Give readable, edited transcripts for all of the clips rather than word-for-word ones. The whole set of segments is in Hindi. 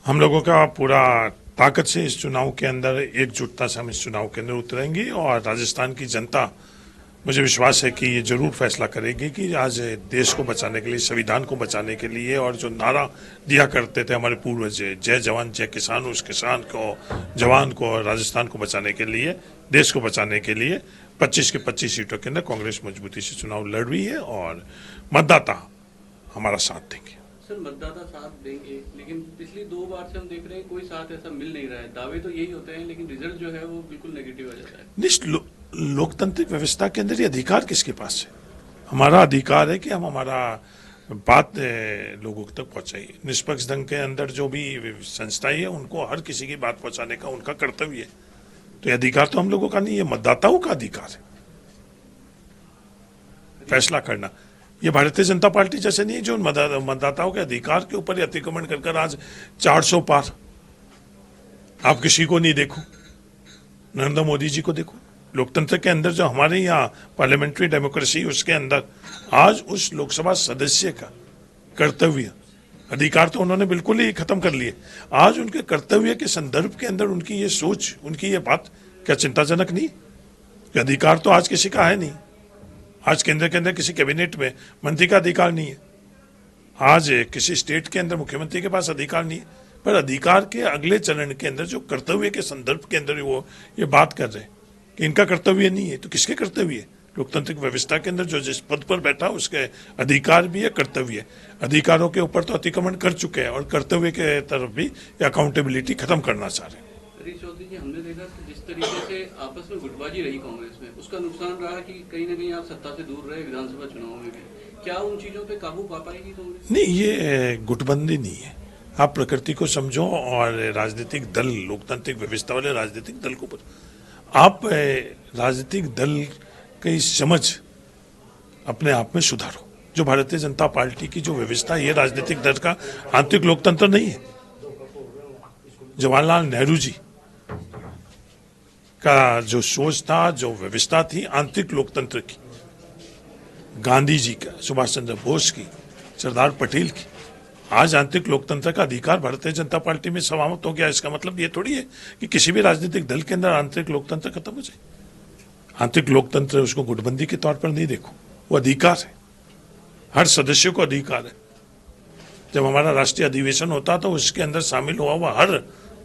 हम लोगों का पूरा ताकत से इस चुनाव के अंदर एकजुटता से हम इस चुनाव के अंदर उतरेंगे और राजस्थान की जनता मुझे विश्वास है कि ये जरूर फैसला करेगी कि आज देश को बचाने के लिए, संविधान को बचाने के लिए, और जो नारा दिया करते थे हमारे पूर्वज, जय जवान जय किसान, उस किसान को, जवान को और राजस्थान को बचाने के लिए, देश को बचाने के लिए 25 के 25 सीटों के अंदर कांग्रेस मजबूती से चुनाव लड़ रही है और मतदाता हमारा साथ देंगे। सर, मतदाता साथ देंगे, लेकिन पिछली 2 बार से हम देख रहे हैं कोई साथ ऐसा मिल नहीं रहा है। दावे तो यही होते हैं लेकिन रिजल्ट जो है वो बिल्कुल नेगेटिव आ जाता है। लोकतांत्रिक व्यवस्था के अंदर ये अधिकार किसके पास है? हमारा अधिकार है कि हम हमारा बात लोगों तक पहुंचाइए। निष्पक्ष ढंग के अंदर जो भी संस्थाएं है उनको हर किसी की बात पहुंचाने का उनका कर्तव्य है। तो ये अधिकार तो हम लोगों का नहीं है, मतदाताओं का अधिकार है फैसला करना। ये भारतीय जनता पार्टी जैसे नहीं है जो मतदाताओं के अधिकार के ऊपर अतिक्रमण कर आज 400 पार। आप किसी को नहीं देखो, नरेंद्र मोदी जी को देखो। लोकतंत्र के अंदर जो हमारे यहाँ पार्लियामेंट्री डेमोक्रेसी, उसके अंदर आज उस लोकसभा सदस्य का कर्तव्य, अधिकार तो उन्होंने बिल्कुल ही खत्म कर लिए। आज उनके कर्तव्य के संदर्भ के अंदर उनकी ये सोच, उनकी ये बात क्या चिंताजनक नहीं? अधिकार तो आज किसी का है नहीं। आज केंद्र के अंदर किसी कैबिनेट में मंत्री का अधिकार नहीं है। आज किसी स्टेट के अंदर मुख्यमंत्री के पास अधिकार नहीं है। पर अधिकार के अगले चरण के अंदर जो कर्तव्य के संदर्भ के अंदर वो ये बात कर रहे हैं कि इनका कर्तव्य नहीं है, तो किसके कर्तव्य है? लोकतांत्रिक व्यवस्था के अंदर जो जिस पद पर बैठा उसके अधिकार भी है, कर्तव्य है। अधिकारों के ऊपर तो अतिक्रमण कर चुके हैं और कर्तव्य के तरफ भी अकाउंटेबिलिटी खत्म करना चाह रहे हैं। हरीश चौधरी जी, हमने देखा कि जिस तरीके से आपस में गुटबाजी रही कांग्रेस में, उसका नुकसान रहा कि कहीं ना कहीं आप सत्ता से दूर रहे विधानसभा चुनाव में भी। क्या उन चीजों पे काबू पा पाएगी कांग्रेस? नहीं, ये गुटबंदी नहीं है। आप प्रकृति को समझो और राजनीतिक दल, लोकतांत्रिक व्यवस्था वाले राजनीतिक दल को आप राजनीतिक दल की समझ अपने आप में सुधारो। जो भारतीय जनता पार्टी की जो व्यवस्था है, ये राजनीतिक दल का आंतरिक लोकतंत्र नहीं है। जवाहरलाल नेहरू जी का जो सोच था, जो व्यवस्था थी आंतरिक लोकतंत्र की, गांधी जी का, सुभाष चंद्र बोस की, सरदार पटेल की, आज आंतरिक लोकतंत्र का अधिकार भारतीय जनता पार्टी में समाप्त हो गया। इसका मतलब ये थोड़ी है कि किसी भी राजनीतिक दल के अंदर आंतरिक लोकतंत्र खत्म हो जाए। आंतरिक लोकतंत्र उसको गुटबंदी के तौर पर नहीं देखो, वो अधिकार है, हर सदस्य को अधिकार है। जब हमारा राष्ट्रीय अधिवेशन होता तो उसके अंदर शामिल हुआ हुआ हर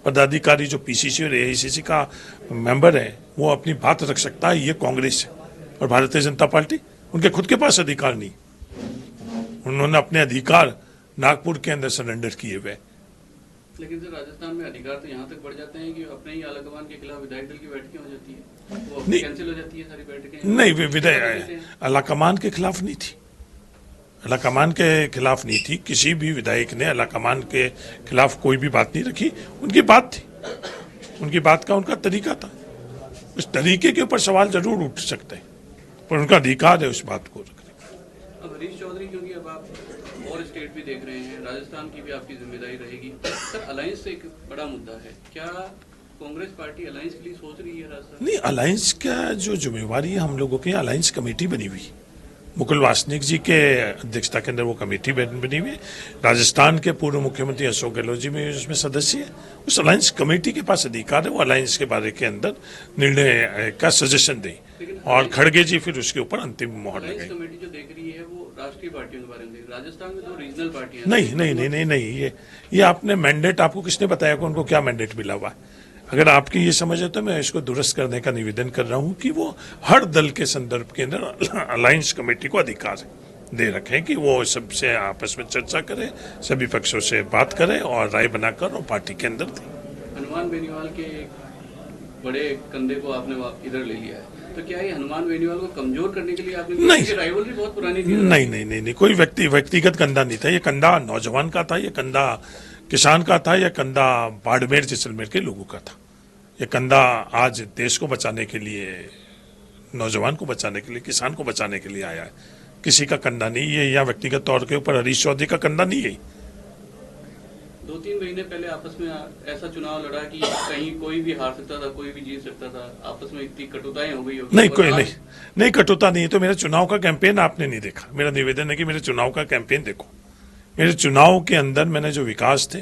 पदाधिकारी जो पीसीसी और एआईसीसी का मेंबर है वो अपनी बात रख सकता है। ये कांग्रेस है और भारतीय जनता पार्टी, उनके खुद के पास अधिकार नहीं। उन्होंने अपने अधिकार नागपुर के अंदर सरेंडर किए हुए। लेकिन सर, राजस्थान में अधिकार तो यहाँ तक बढ़ जाते हैं कि अपने ही आलाकमान के खिलाफ विधायक दल की बैठकें हो जाती है, वो कैंसिल हो जाती है सारी बैठकें। नहीं, विधायक आलाकमान के खिलाफ नहीं थी, आलाकमान के खिलाफ नहीं थी। किसी भी विधायक ने आलाकमान के खिलाफ कोई भी बात नहीं रखी। उनकी बात थी, उनकी बात का उनका तरीका था। उस तरीके के ऊपर सवाल जरूर उठ सकते हैं, पर उनका अधिकार है उस बात को रखने का। अब हरीश चौधरी, क्योंकि अब आप और स्टेट भी देख रहे हैं, राजस्थान की भी आपकी जिम्मेदारी रहेगी। सर, अलायंस एक बड़ा मुद्दा है। क्या कांग्रेस पार्टी अलायंस के लिए सोच रही है राजस्थान? नहीं, अलायंस का जो जिम्मेवारी है हम लोगों की, अलायंस कमेटी बनी हुई, मुकुल वासनिक जी के अध्यक्षता के अंदर वो कमेटी बनी हुई है। राजस्थान के पूर्व मुख्यमंत्री अशोक गहलोत जी में उसमें सदस्य है। उस अलायंस कमेटी के पास अधिकार है, वो अलायंस के बारे के अंदर निर्णय का सजेशन दे और खड़गे जी फिर उसके ऊपर अंतिम मोहर लगाए। कमेटी जो देख रही है वो राष्ट्रीय पार्टियों के बारे में, राजस्थान में 2 रीजनल पार्टियां। नहीं नहीं नहीं नहीं नहीं, ये आपने मैंडेट, आपको किसने बताया कि उनको क्या मैंडेट मिला हुआ है? अगर आपकी ये समझ है तो मैं इसको दुरुस्त करने का निवेदन कर रहा हूं कि वो हर दल के संदर्भ के अंदर अलायंस कमेटी को अधिकार दे रखें कि वो सबसे आपस में चर्चा करे, सभी पक्षों से बात करे और राय बनाकर और पार्टी के अंदर दे। हनुमान बेनीवाल के बड़े कंधे को आपने इधर ले लिया है, तो क्या ये हनुमान बेनीवाल को कमजोर करने के लिए आपने? नहीं, राइवलरी बहुत पुरानी थी। नहीं नहीं नहीं नहीं, कोई व्यक्तिगत कंधा नहीं था। ये कंधा नौजवान का था, ये कंधा किसान का था, यह कंधा बाड़मेर जैसलमेर के लोगों का था। ये कंधा आज देश को बचाने के लिए, नौजवान को बचाने के लिए, किसान को बचाने के लिए आया है। किसी का कंधा नहीं है, या व्यक्तिगत तौर के ऊपर हरीश चौधरी का कंधा नहीं है। 2-3 महीने पहले आपस में ऐसा चुनाव लड़ा कि कहीं कोई भी हार सकता था, कोई भी जीत सकता था, आपस में इतनी कटुताएं हो गई होगी। नहीं, कोई नहीं कटुता नहीं है। तो मेरा चुनाव का कैंपेन आपने नहीं देखा। मेरा निवेदन है कि मेरे चुनाव का कैंपेन देखो। मेरे चुनाव के अंदर मैंने जो विकास थे,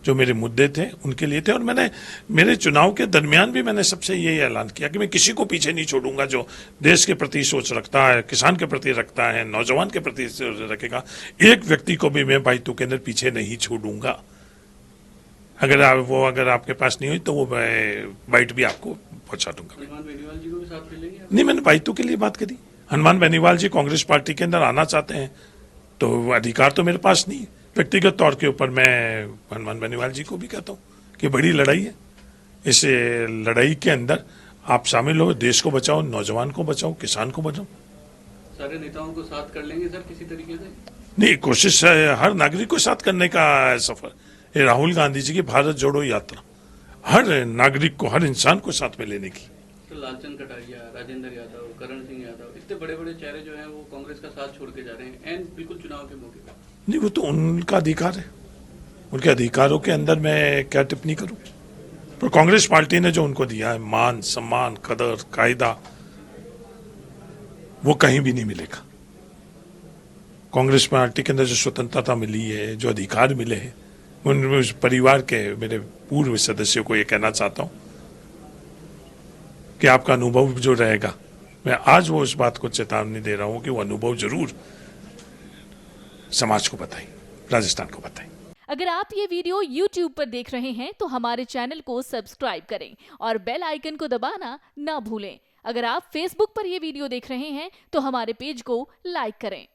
जो मेरे मुद्दे थे उनके लिए थे। और मैंने मेरे चुनाव के दरमियान भी मैंने सबसे यही ऐलान किया कि मैं किसी को पीछे नहीं छोड़ूंगा जो देश के प्रति सोच रखता है, किसान के प्रति रखता है, नौजवान के प्रति रखेगा। एक व्यक्ति को भी मैं भाई तू के अंदर पीछे नहीं छोड़ूंगा। अगर आपके पास नहीं हुई तो वो बाइट भी आपको पहुंचा दूंगा। हनुमान बेनीवाल जी को भी साथ ले लेंगे आप? नहीं, मैंने बाइटू के लिए बात करी। हनुमान बेनीवाल जी कांग्रेस पार्टी के अंदर आना चाहते हैं तो अधिकार तो मेरे पास नहीं। व्यक्तिगत तौर के ऊपर मैं हनुमान बेनीवाल जी को भी कहता हूँ कि बड़ी लड़ाई है, इस लड़ाई के अंदर आप शामिल हो, देश को बचाओ, नौजवान को बचाओ, किसान को बचाओ। सारे नेताओं को साथ कर लेंगे सर किसी तरीके से? नहीं, कोशिश है हर नागरिक को साथ करने का सफर। ये राहुल गांधी जी की भारत जोड़ो यात्रा हर नागरिक को, हर इंसान को साथ में लेने की। तो लालचंद कटारिया, राजेंद्र यादव, करण सिंह यादव, इतने बड़े बड़े चेहरे जो हैं वो कांग्रेस का साथ छोड़ के जा रहे हैं एंड बिल्कुल चुनाव के मौके पर। नहीं, वो तो उनका अधिकार है, उनके अधिकारों के अंदर मैं क्या टिप्पणी करूं। पर कांग्रेस पार्टी ने जो उनको दिया है मान सम्मान, कदर, कायदा, वो कहीं भी नहीं मिलेगा। कांग्रेस पार्टी के अंदर जो स्वतंत्रता मिली है, जो अधिकार मिले हैं, उस परिवार के मेरे पूर्व सदस्यों को ये कहना चाहता हूं कि आपका अनुभव जो रहेगा, मैं आज वो इस बात को चेतावनी दे रहा हूं कि वो अनुभव जरूर समाज को बताएं, राजस्थान को बताएं। अगर आप ये वीडियो YouTube पर देख रहे हैं तो हमारे चैनल को सब्सक्राइब करें और बेल आइकन को दबाना ना भूलें। अगर आप Facebook पर ये वीडियो देख रहे हैं तो हमारे पेज को लाइक करें।